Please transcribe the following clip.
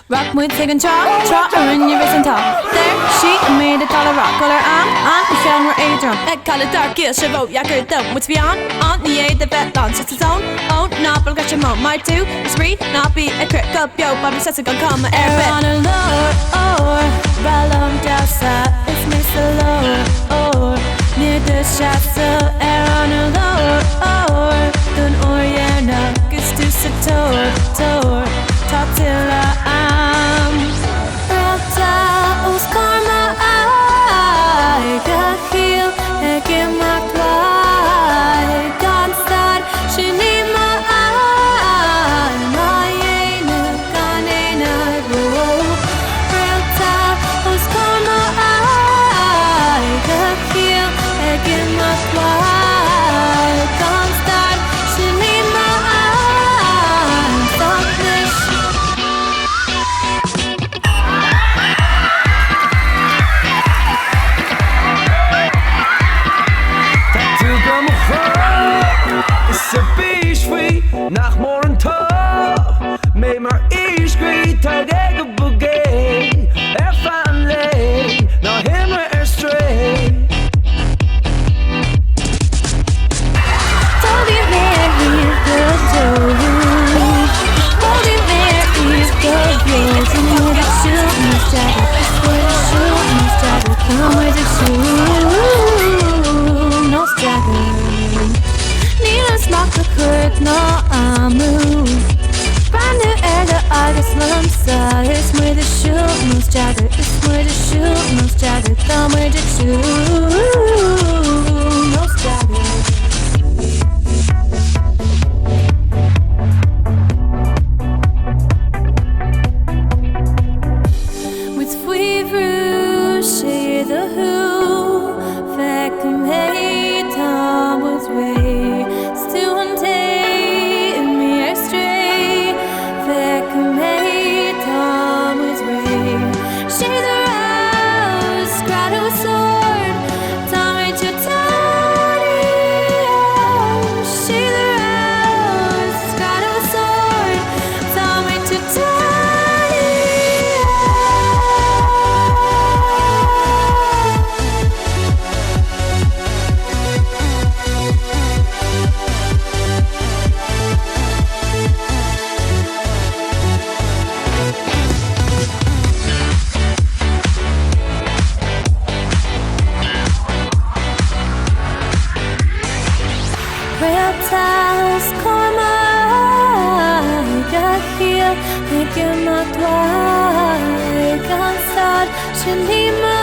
Rock muid taken trot in your wrist and top. There, she made a dollar rock, color on the shell were a drum. Head color dark, gill, shavo, yacker, dumb. What's beyond? On the aid, the vet launch, it's its own. Own, not, but got your mom. My two, it's read, not be a crick up, yo, Bobby says it's gonna come, my air bet. On a lower, ballon outside, it's Miss the lower, near the chateau, air on a lower, dun or yeah, no, gets to sit tour, talk till I'm Rata, karma, I got feel, I get my quiet, can't start, she need my eye, my ainneoin, Rata, karma, I got feel, I get my quiet, can't start, she need my eye, darkness. Is bijschwie nach morgen Tag Mei mar ischwie tag ege bugay Fanley na himmer stray Hold it there, he's good too. Hold it there, he's good, yes. And you're the shooting star, you're the shooting star. Come with the shoot, no struggle. Smak the kurk, no move. Brand new eile agus lumsa. It's with the shoot, no struggle. It's with the shoot, no struggle. Come with the shoot, no struggle. She need my